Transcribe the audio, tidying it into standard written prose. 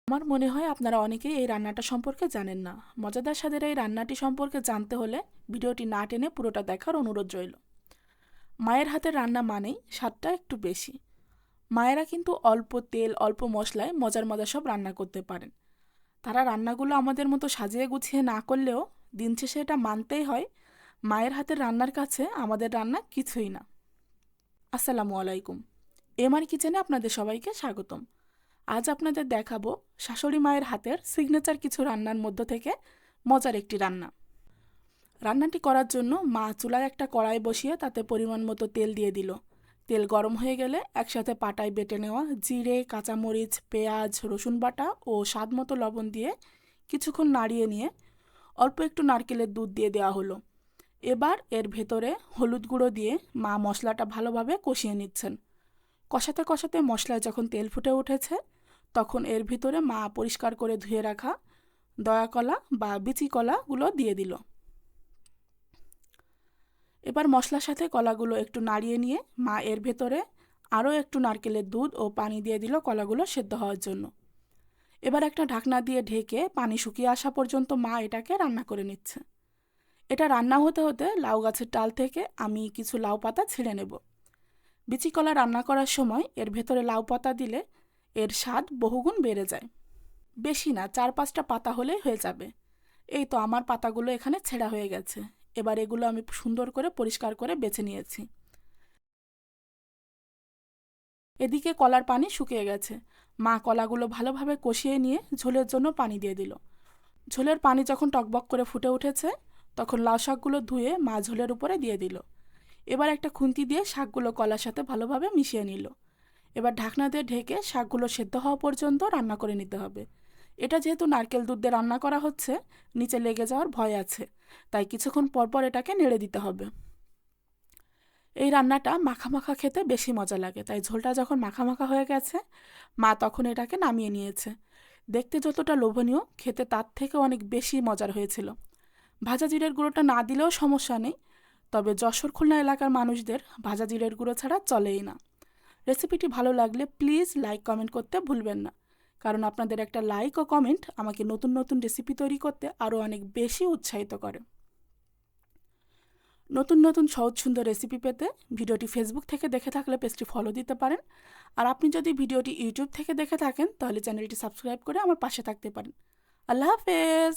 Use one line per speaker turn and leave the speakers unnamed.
আমার মনে হয় আপনারা অনেকেই এই রান্নাটা সম্পর্কে জানেন না। মজাদার স্বাদের এই রান্নাটি সম্পর্কে জানতে হলে ভিডিওটি না টেনে পুরোটা দেখার অনুরোধ রইল। মায়ের হাতের রান্না মানেই স্বাদটা একটু বেশি। মায়েরা কিন্তু অল্প তেল অল্প মশলায় মজার মজার সব রান্না করতে পারেন। তারা রান্নাগুলো আমাদের মতো সাজিয়ে গুছিয়ে না করলেও দিন শেষে এটা মানতেই হয়, মায়ের হাতের রান্নার কাছে আমাদের রান্না কিছুই না। আসসালামু আলাইকুম। এমআর কিচেনে আপনাদের সবাইকে স্বাগতম। আজ আপনাদের দেখাবো শাশুড়ি মায়ের হাতের সিগনেচার কিছু রান্নার মধ্য থেকে মজার একটি রান্না। রান্নাটি করার জন্য মা চুলায় একটা কড়াই বসিয়ে তাতে পরিমাণ মতো তেল দিয়ে দিল। তেল গরম হয়ে গেলে একসাথে পাটায় বেটে নেওয়া জিরে, কাঁচামরিচ, পেঁয়াজ, রসুন বাটা ও স্বাদ মতো লবণ দিয়ে কিছুক্ষণ নাড়িয়ে নিয়ে অল্প একটু নারকেলের দুধ দিয়ে দেওয়া হলো। এবার এর ভেতরে হলুদ গুঁড়ো দিয়ে মা মশলাটা ভালোভাবে কষিয়ে নিচ্ছেন। কষাতে কষাতে মশলায় যখন তেল ফুটে উঠেছে তখন এর ভিতরে মা পরিষ্কার করে ধুয়ে রাখা দয়া কলা বা বিচি কলাগুলো দিয়ে দিল। এবার মশলার সাথে কলাগুলো একটু নাড়িয়ে নিয়ে মা এর ভেতরে আরও একটু নারকেলের দুধ ও পানি দিয়ে দিল কলাগুলো সেদ্ধ হওয়ার জন্য। এবার একটা ঢাকনা দিয়ে ঢেকে পানি শুকিয়ে আসা পর্যন্ত মা এটাকে রান্না করে নিচ্ছে। এটা রান্না হতে হতে লাউ গাছের ডাল থেকে আমি কিছু লাউ পাতা ছিঁড়ে নেব। বিচি কলা রান্না করার সময় এর ভেতরে লাউ পাতা দিলে এর স্বাদ বহুগুণ বেড়ে যায়। বেশি না, 4-5টা পাতা হলেই হয়ে যাবে। এই তো আমার পাতাগুলো এখানে ছেঁড়া হয়ে গেছে। এবার এগুলো আমি সুন্দর করে পরিষ্কার করে বেছে নিয়েছি। এদিকে কলার পানি শুকিয়ে গেছে। মা কলাগুলো ভালোভাবে কষিয়ে নিয়ে ঝোলের জন্য পানি দিয়ে দিল। ঝোলের পানি যখন টকবক করে ফুটে উঠেছে তখন লাউ শাকগুলো ধুয়ে মা ঝোলের উপরে দিয়ে দিল। এবার একটা খুন্তি দিয়ে শাকগুলো কলার সাথে ভালোভাবে মিশিয়ে নিল। এবার ঢাকনা দিয়ে ঢেকে শাকগুলো সেদ্ধ হওয়া পর্যন্ত রান্না করে নিতে হবে। এটা যেহেতু নারকেল দুধ দিয়ে রান্না করা হচ্ছে, নিচে লেগে যাওয়ার ভয় আছে, তাই কিছুক্ষণ পরপর এটাকে নেড়ে দিতে হবে। এই রান্নাটা মাখা মাখা খেতে বেশি মজা লাগে, তাই ঝোলটা যখন মাখা মাখা হয়ে গেছে মা তখন এটাকে নামিয়ে নিয়েছে। দেখতে যতটা লোভনীয়, খেতে তার থেকে অনেক বেশি মজার হয়েছিল। ভাজা জিরের গুঁড়োটা না দিলেও সমস্যা নেই, তবে যশোর খুলনা এলাকার মানুষদের ভাজা জিরের গুঁড়ো ছাড়া চলেই না। রেসিপিটি ভালো লাগলে প্লিজ লাইক কমেন্ট করতে ভুলবেন না, কারণ আপনাদের একটা লাইক ও কমেন্ট আমাকে নতুন নতুন রেসিপি তৈরি করতে আরও অনেক বেশি উৎসাহিত করে। নতুন নতুন সহজ সুন্দর রেসিপি পেতে ভিডিওটি ফেসবুক থেকে দেখে থাকলে পেজটি ফলো দিতে পারেন। আর আপনি যদি ভিডিওটি ইউটিউব থেকে দেখে থাকেন তাহলে চ্যানেলটি সাবস্ক্রাইব করে আমার পাশে থাকতে পারেন। আল্লাহ হাফেজ।